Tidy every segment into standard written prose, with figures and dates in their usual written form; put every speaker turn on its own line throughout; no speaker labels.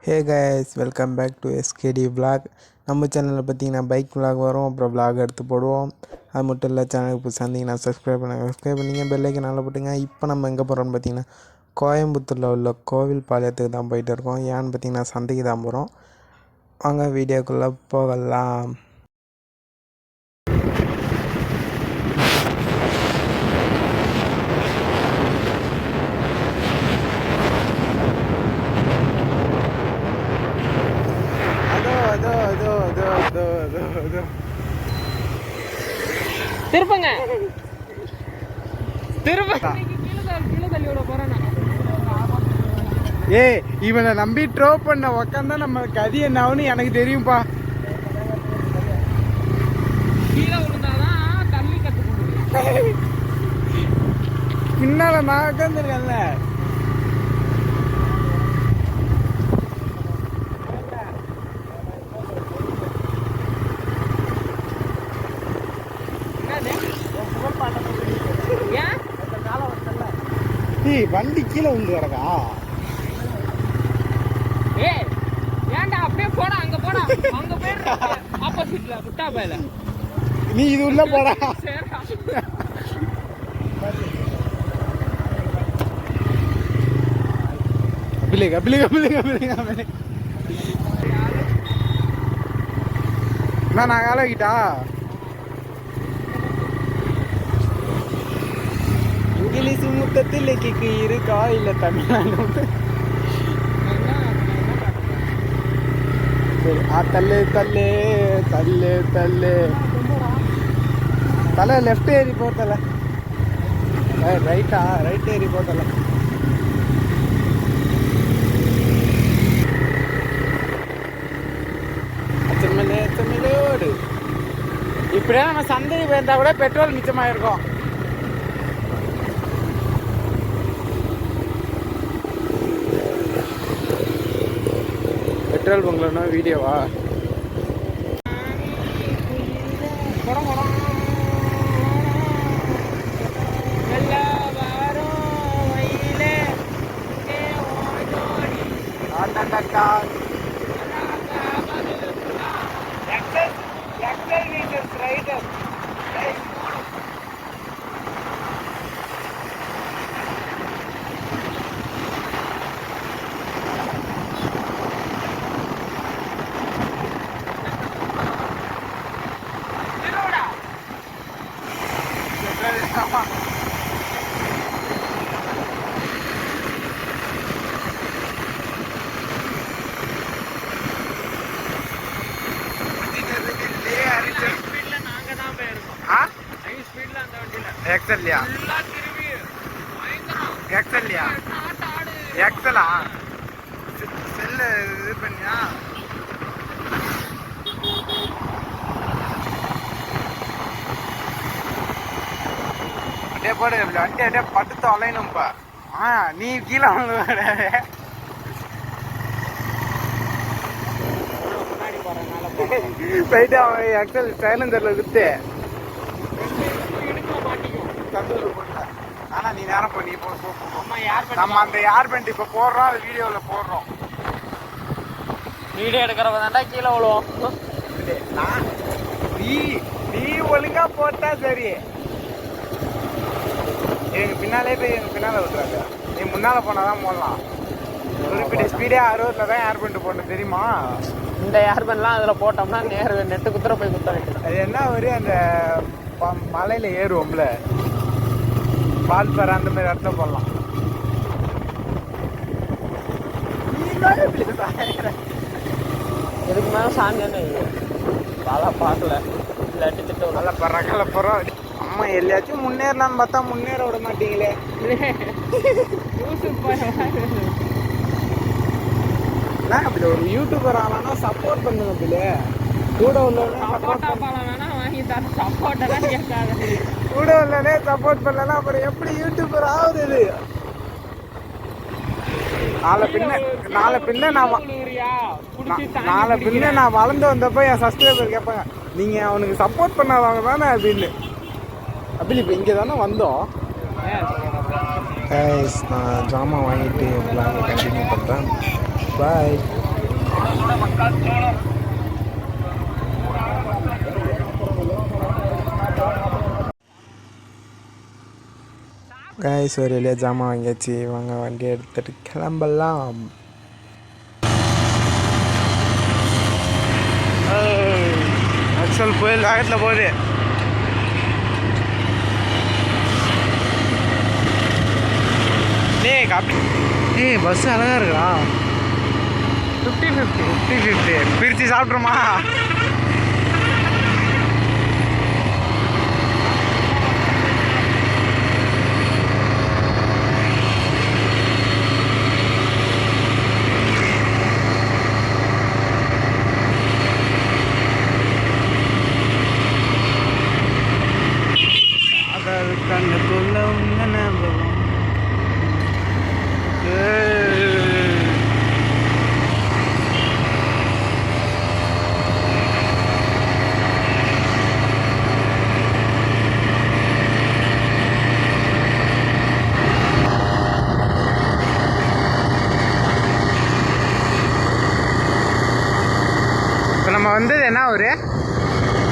Hey guys, welcome back to SKD vlog. நம்ம சேனலில் பார்த்தீங்கன்னா பைக் விளாக் வரும், அப்புறம் விளாக் எடுத்து போடுவோம். அது மட்டும் இல்லை, சேனலுக்கு புதுசாக இருந்தீங்கன்னா சப்ஸ்கிரைப் பண்ணிங்க, பெல்லைக்கு நல்லா போட்டுங்க. இப்போ நம்ம எங்கே போகிறோம்னு பார்த்தீங்கன்னா கோயம்புத்தூரில் உள்ள கோவில் பாளையத்துக்கு தான் போயிட்டு இருக்கோம். ஏன்னு பார்த்தீங்கன்னா சந்தைக்கு தான் போகிறோம். வாங்க வீடியோக்குள்ளே போகலாம்.
திருப்பங்க
ஏய், இவனை நம்பி ட்ரோ பண்ண உக்காந்தா நம்ம கதி என்ன ஆகுன்னு எனக்கு தெரியும்பா. பின்னால நான் உட்காந்துருக்கேன்ல. வண்டி கீழே விழுந்து கிடக்கா.
ஏன்டா அப்படியே போடா, அங்க போடா, அங்க போயிடு, ஆப்போசிட்ல முட்டா பையில
நீ இது உள்ள போடா. கபிலே கபிலே கபிலே கபிலே கபிலே நான் காலகிட்டா. இங்கிலீஷ் முத்தத்தில் கிக்கு இருக்கா இல்ல தமிழ்நாடு? தள்ளு தள்ளு தள்ளு தள்ளு தலை லெஃப்ட் ஏறி போத்தல, ரைட்டா ரைட் ஏறி போத்தல. இப்படியே நம்ம சந்தைக்கு போயிருந்தா கூட பெட்ரோல் மிச்சமாயிருக்கும். பெட்ரோல் பங்க்லன்னா வீடியோவா? எக்ஸல்லையா? எக்ஸல்லையா? எக்ஸலா? செல்லு இது பண்ணியா? அப்படியே போடு, வண்டி அப்படியே படுத்து அலையணும்ப்பா. நீ கீழே போயிட்டு அவன் எக்ஸல் சைலந்தர்ல வித்து ஆனா நீ நேரம் பண்ணி நம்ம அந்த ஏர் பேண்ட் இப்ப போடுறோம், அது வீடியோல போடுறோம்.
வீடியோ எடுக்கிறவங்க தாண்டா கீழே விழுவோம்.
நீ ஒழுங்கா போட்டா சரி. எங்க பின்னாலே போய் எங்க பின்னால விட்டுறாங்க. நீ முன்னால போனாதான் போடலாம். குறிப்பிட்ட ஸ்பீடே 60ல தான் ஏர் பேண்ட் போடணும், தெரியுமா?
இந்த ஏர் பேண்ட்லாம் அதுல போட்டோம்னா நேர் நெட்டு குத்துற போய் குத்த வேண்டியது.
அது என்ன ஒரு அந்த மலையில ஏறுவோம்ல, பால் பெற அந்த மாதிரி இடத்துல போடலாம்.
இதுக்கு மேல சாமியானே பாலா பார்க்கல, இல்லாட்டி திட்டு
நல்லா பறக்கல போறோம். அம்மா எல்லாச்சும் முன்னேறலான்னு பார்த்தா முன்னேற விட மாட்டீங்களே. அப்படி ஒரு யூடியூபர் ஆனா சப்போர்ட் பண்ணுங்க. பிள்ளை கூட உள்ளவனே கூட உள்ளனே சப்போர்ட் பண்ணலன்னா அப்புறம் எப்படி யூடியூபர் ஆகுது? நாளை பின்ன நான் வளர்ந்து வந்தப்போ என் சப்ஸ்கிரைபர் கேட்பாங்க, நீங்க அவனுக்கு சப்போர்ட் பண்ணாதவங்க தானே அப்படின்னு. அப்படி இப்போ இங்கே தானே வந்தோம்.
கைஸ், நான் ஜாமான் வாங்கிட்டு கண்டினியூ பண்ணுறேன். பாய். கைஸ் ஒரு வழியாக ஜாமான் வாங்கியாச்சு. வாங்க வண்டி எடுத்துகிட்டு கிளம்பலாம்.
ஆக்சுவல் புயல் வேகத்தில் போகுது. பஸ் அழகா இருக்கா. 50-50 பிரித்து சாப்பிட்ருமா. கண்ணுக்குள்ள உங்க ஞாபகம். இப்போ நம்ம வந்தது என்ன ஊர்?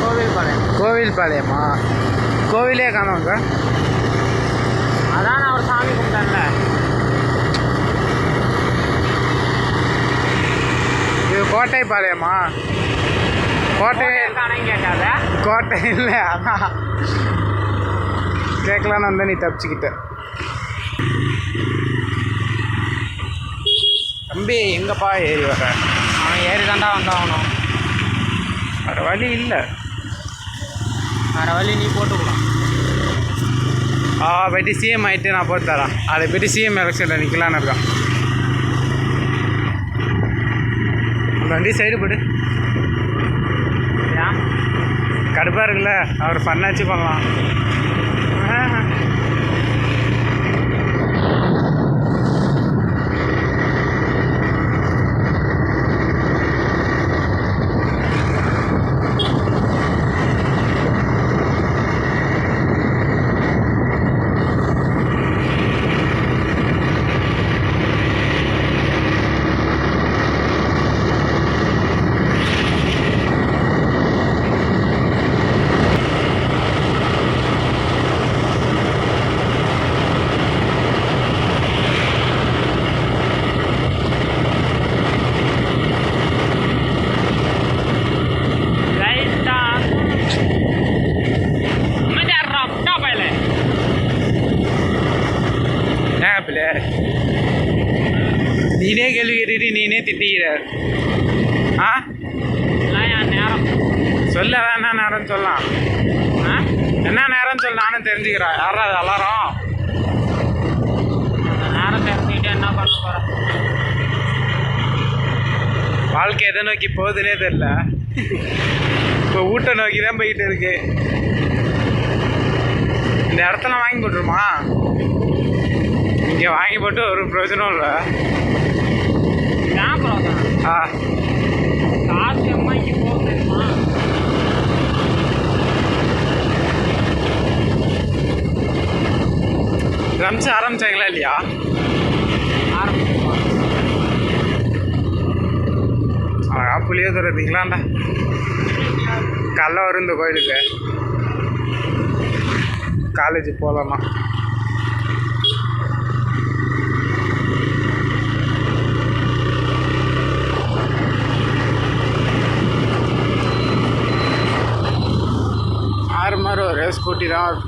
கோவில்பாளையம்.
கோவில்பாளையமா? கோவிலே காணோங்க.
அதான் அவர் சாமி கும்பிட்டான்ல.
இது கோட்டைப்பாளையமா? கோட்டை
காணும் கேட்காத.
கோட்டை இல்லை, அதான் கேட்கலான்னு வந்த நீ தப்பிச்சுக்கிட்ட. தம்பி எங்கப்பா ஏறி வர?
அவன் ஏறி தாண்டா வந்தாகணும்.
வேறு வழி இல்லை.
வேறு வழி நீ போட்டுக்கலாம்.
போய்ட்டு சிஎம் ஆகிட்டு நான் போட்டு தரேன். அதை போய்ட்டு சிஎம் எலெக்ஷனில் நிற்கலான்னு இருக்கான். அந்த வண்டி சைடு போடு.
ஏன்
கடுப்பாக இருக்குல்ல, அவர் ஃபன்னாச்சு பண்ணலாம். நீனே கேள்வி கேட்டுட்டு நீனே திட்டிக்கிற.
என் நேரம்
சொல்ல என்ன நேரம் சொல்லலாம். என்ன நேரம் சொல்ல நானும் தெரிஞ்சுக்கிறேன். யாரா அது அலாரம்?
நேரம் தெரிஞ்சுக்கிட்டு என்ன பண்ண போகிறேன்?
வாழ்க்கை எதை நோக்கி போகுதுன்னே தெரில. இப்போ வீட்டை நோக்கி தான் போய்கிட்டு இருக்கு. இந்த இடத்துல வாங்கி போட்டுருமா? இங்கே வாங்கி போட்டு ஒரு பிரயோஜனம் இல்லை.
ஏன் பிரயோஜனம்? காசு எம்மாய்க்கு போக தெரியுமா?
ட்ரம்ஸ் ஆரம்பிச்சாங்களா இல்லையா?
ஆரம்பிச்சிருப்பான்.
அழகா புளிய தரீங்களாண்டா. காலைல வரும் இந்த கோயிலுக்கு. காலேஜ் போகலாமா? ஆறு மாதிரி ஒரு ஸ்கூட்டி தான்.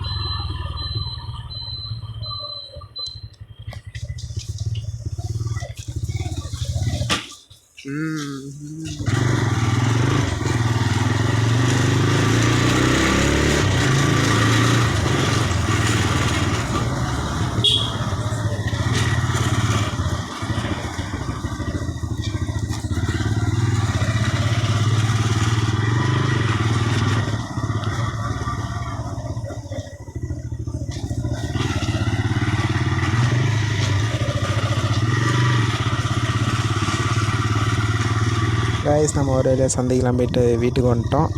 கைஸ் நம்ம ஒரு வழியாக சந்தைக்கெலாம் போய்ட்டு வீட்டுக்கு வந்துட்டோம்.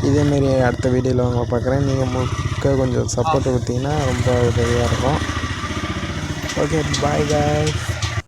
இதேமாரி அடுத்த வீடியோவில் உங்களை பார்க்குறேன். நீங்கள் முழுக்க கொஞ்சம் சப்போர்ட் கொடுத்தீங்கன்னா ரொம்ப உதவியாக இருக்கும். Okay, bye guys.